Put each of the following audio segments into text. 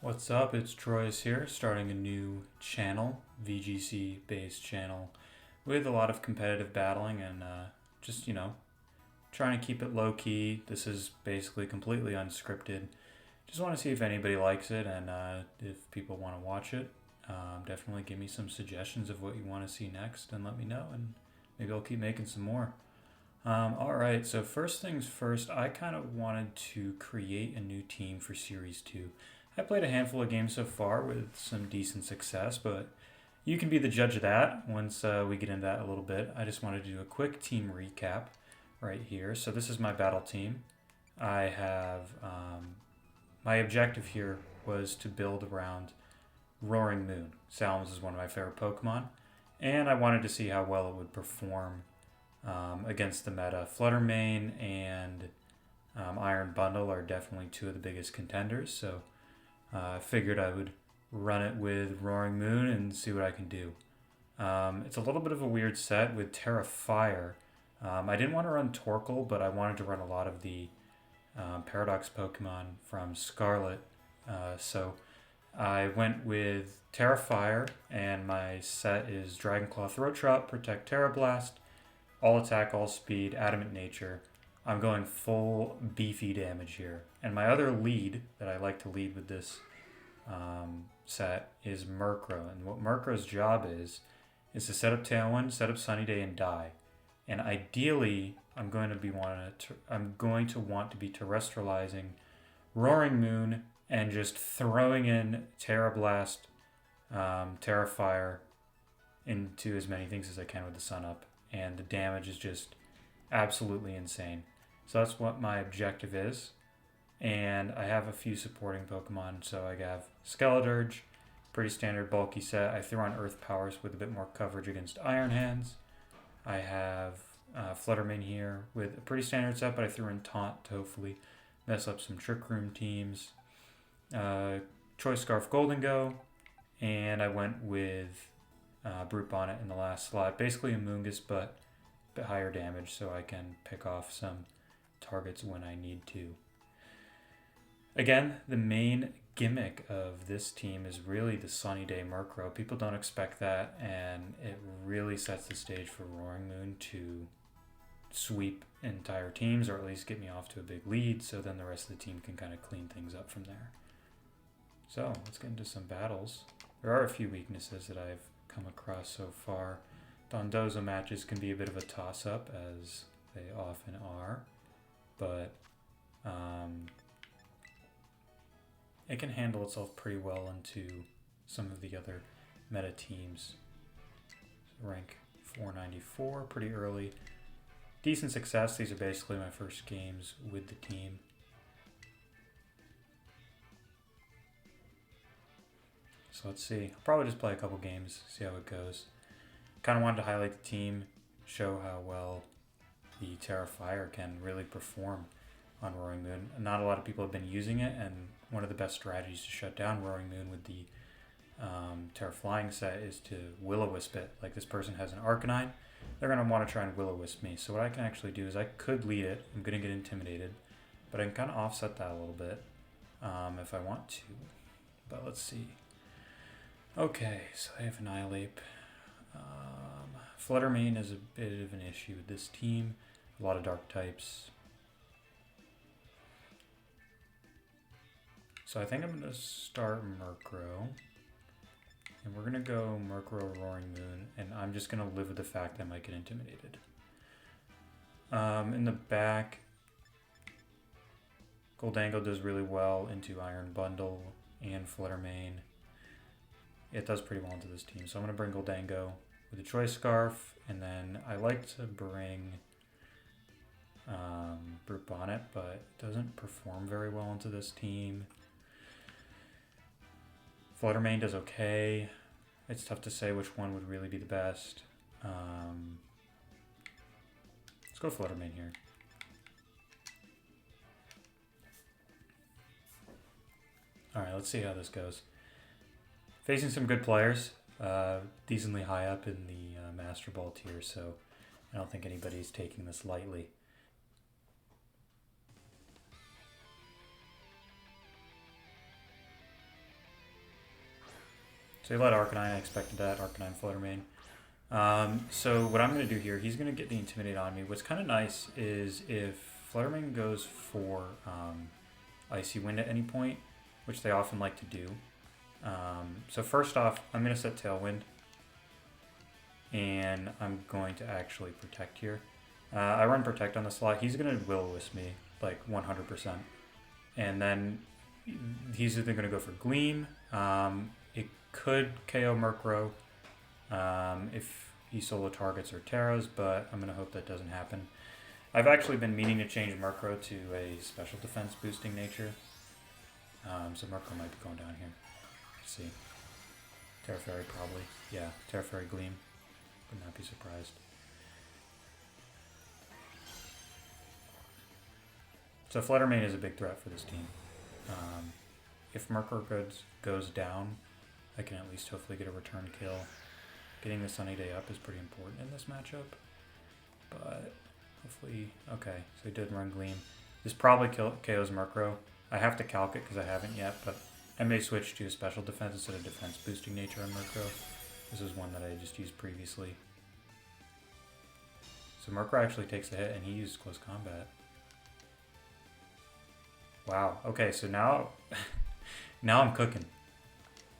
What's up? It's Troy's here, starting a new channel, VGC based channel, with a lot of competitive battling and trying to keep it low key. This is basically completely unscripted. Just want to see if anybody likes it and if people want to watch it. Definitely give me some suggestions of what you want to see next and let me know, and maybe I'll keep making some more. Alright, so first things first, I kind of wanted to create a new team for Series 2. I played a handful of games so far with some decent success, but you can be the judge of that once we get into that a little bit. I just wanted to do a quick team recap right here. So this is my battle team. I have my objective here was to build around Roaring Moon. Salmons is one of my favorite Pokemon, and I wanted to see how well it would perform against the meta. Fluttermane and Iron Bundle are definitely two of the biggest contenders, so I figured I would run it with Roaring Moon and see what I can do. It's a little bit of a weird set with Terra Fire. I didn't want to run Torkoal, but I wanted to run a lot of the Paradox Pokemon from Scarlet. So I went with Terra Fire, and my set is Dragonclaw Throat Chop, Protect Terra Blast, All Attack, All Speed, Adamant Nature. I'm going full beefy damage here. And my other lead that I like to lead with this set is Murkrow. And what Murkrow's job is to set up Tailwind, set up Sunny Day, and die. And ideally, I'm going to want to be terrestrializing Roaring Moon and just throwing in Terra Blast, Terra Fire into as many things as I can with the Sun Up. And the damage is just absolutely insane. So that's what my objective is. And I have a few supporting Pokemon. So I have Skeledirge, pretty standard bulky set. I threw on Earth Powers with a bit more coverage against Iron Hands. I have Fluttermane here with a pretty standard set, but I threw in Taunt to hopefully mess up some Trick Room teams. Choice Scarf Golden and I went with Brute Bonnet in the last slot. Basically a Moongus, but a bit higher damage, so I can pick off some targets when I need to. Again, the main gimmick of this team is really the Sunny Day Murkrow. People don't expect that, and it really sets the stage for Roaring Moon to sweep entire teams, or at least get me off to a big lead, so then the rest of the team can kind of clean things up from there. So let's get into some battles. There are a few weaknesses that I've come across so far. Dondozo matches can be a bit of a toss-up, as they often are, but it can handle itself pretty well into some of the other meta teams. Rank 494, pretty early. Decent success. These are basically my first games with the team. So let's see. I'll probably just play a couple games, see how it goes. Kind of wanted to highlight the team, show how well the Terra Fire can really perform on Roaring Moon. Not a lot of people have been using it, and one of the best strategies to shut down Roaring Moon with the Terra Flying set is to Will-O-Wisp it. Like, this person has an Arcanine, they're going to want to try and Will-O-Wisp me. So what I can actually do is I could lead it. I'm going to get intimidated, but I can kind of offset that a little bit if I want to. But let's see. Okay, so I have Annihilate. Fluttermane is a bit of an issue with this team. A lot of dark types. So I think I'm going to start Murkrow. And we're going to go Murkrow Roaring Moon. And I'm just going to live with the fact that I might get intimidated. In the back, Goldango does really well into Iron Bundle and Fluttermane. It does pretty well into this team. So I'm going to bring Goldango with a Choice Scarf. And then I like to bring Brute Bonnet, but it doesn't perform very well into this team. Fluttermane does okay. It's tough to say which one would really be the best. Let's go Fluttermane here. Alright, let's see how this goes. Facing some good players, decently high up in the Master Ball tier, so I don't think anybody's taking this lightly. So he let Arcanine, I expected that, Arcanine Fluttermane. So what I'm going to do here, he's going to get the Intimidate on me. What's kind of nice is if Fluttermane goes for Icy Wind at any point, which they often like to do. So first off, I'm going to set Tailwind, and I'm going to actually Protect here. I run Protect on the slot. He's going to Will-O-Wisp me, like 100%. And then he's either going to go for Gleam. It could KO Murkrow if he solo targets or Terras, but I'm going to hope that doesn't happen. I've actually been meaning to change Murkrow to a special defense boosting nature. So Murkrow might be going down here. Let's see. Terra Fairy probably. Yeah, Terra Fairy Gleam. Would not be surprised. So Fluttermane is a big threat for this team. If Murkrow goes down, I can at least hopefully get a return kill. Getting the Sunny Day up is pretty important in this matchup. But hopefully, okay, so he did run Gleam. This probably KOs Murkrow. I have to calc it because I haven't yet, but I may switch to a special defense instead of defense boosting nature on Murkrow. This is one that I just used previously. So Murkrow actually takes the hit and he used close combat. Wow, okay, so now, now I'm cooking.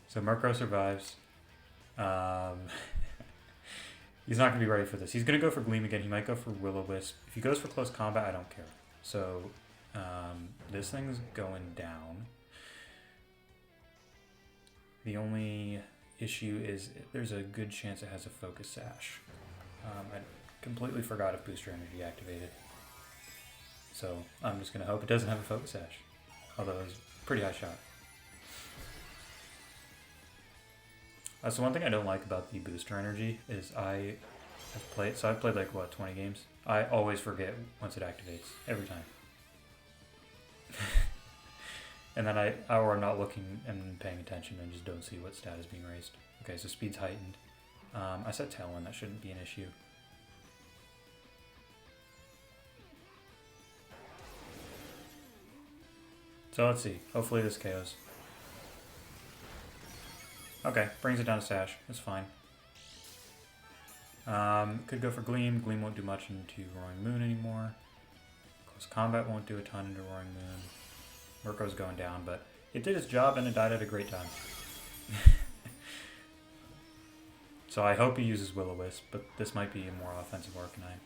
So Murkrow survives. He's not going to be ready for this. He's going to go for Gleam again. He might go for Will-O-Wisp. If he goes for close combat, I don't care. So this thing's going down. The only issue is there's a good chance it has a Focus Sash. I completely forgot if Booster Energy activated. So I'm just going to hope it doesn't have a Focus Sash. Although it's a pretty high shot. So one thing I don't like about the Booster Energy is I've played like, what, 20 games? I always forget once it activates, every time. And then I'm not looking and paying attention and just don't see what stat is being raised. Okay, so speed's heightened. I set Tailwind, that shouldn't be an issue. So let's see, hopefully this KOs. Okay, brings it down to Sash. That's fine. Could go for Gleam. Gleam won't do much into Roaring Moon anymore. Close Combat won't do a ton into Roaring Moon. Murkrow's going down, but it did its job and it died at a great time. So I hope he uses Will-O-Wisp, but this might be a more offensive Arcanine.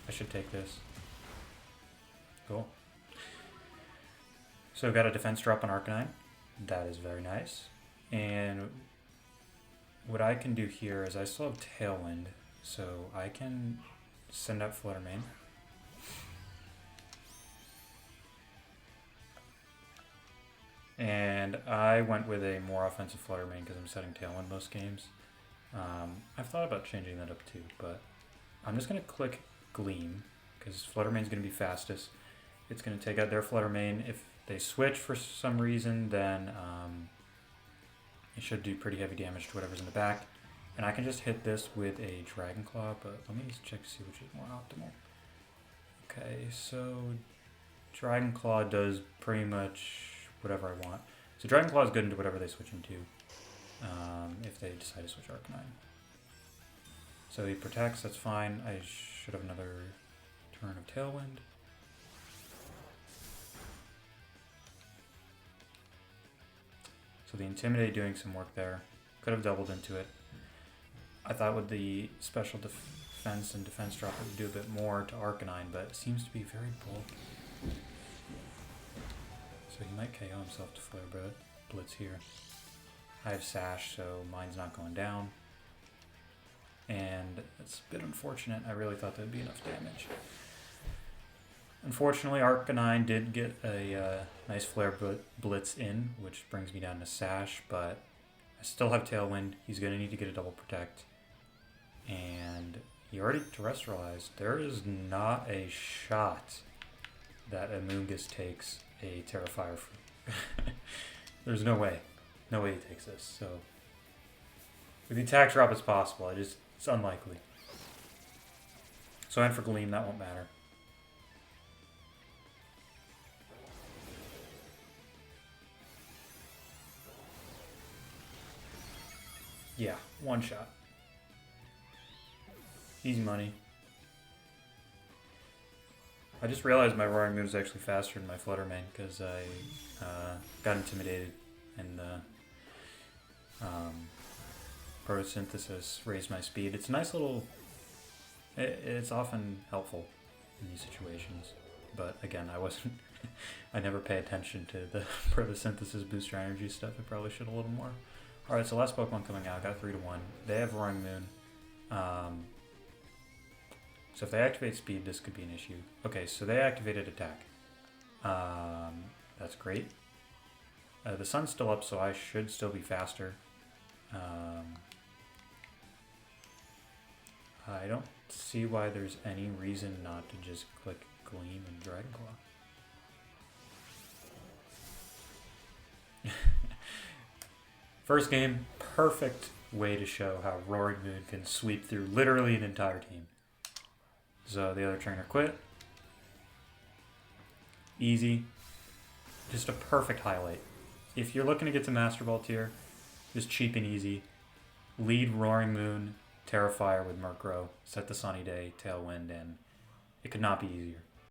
I should take this. Cool. So got a defense drop on Arcanine. That is very nice. And what I can do here is I still have Tailwind, so I can send out Fluttermane. And I went with a more offensive Fluttermane because I'm setting Tailwind most games. I've thought about changing that up too, but I'm just going to click Gleam because Fluttermane's going to be fastest. It's going to take out their Fluttermane. If they switch for some reason, then it should do pretty heavy damage to whatever's in the back. And I can just hit this with a Dragon Claw, but let me just check to see which is more optimal. Okay, so Dragon Claw does pretty much whatever I want. So Dragon Claw is good into whatever they switch into, if they decide to switch Arcanine. So he protects, that's fine. I should have another turn of Tailwind. So the Intimidate doing some work there. Could have doubled into it. I thought with the special defense and defense drop it would do a bit more to Arcanine, but it seems to be very bulky. So he might KO himself to Flare Blitz here. I have Sash, so mine's not going down. And it's a bit unfortunate. I really thought there'd be enough damage. Unfortunately, Arcanine did get a nice Flare Blitz in, which brings me down to Sash, but I still have Tailwind. He's going to need to get a double Protect. And he already terrestrialized. There is not a shot that Amoonguss takes a Terrafire fruit. There's no way. No way he takes this. So with the attack drop, it's possible. It's unlikely. So I went for Gleam. That won't matter. Yeah, one shot. Easy money. I just realized my Roaring Moon is actually faster than my Flutter Mane because I got intimidated and photosynthesis raised my speed. It's a nice little... It's often helpful in these situations. But again, I wasn't... I never pay attention to the photosynthesis booster energy stuff. I probably should a little more. Alright, so last Pokemon coming out. Got 3-1. They have Roaring Moon. So if they activate speed, this could be an issue. Okay, so they activated attack. That's great. The sun's still up, so I should still be faster. I don't see why there's any reason not to just click Gleam and Dragon Claw. First game, perfect way to show how Roaring Moon can sweep through literally an entire team. So the other trainer quit. Easy. Just a perfect highlight. If you're looking to get to Master Ball tier, just cheap and easy. Lead Roaring Moon, Terrifier with Murkrow, set the Sunny Day, Tailwind, and it could not be easier.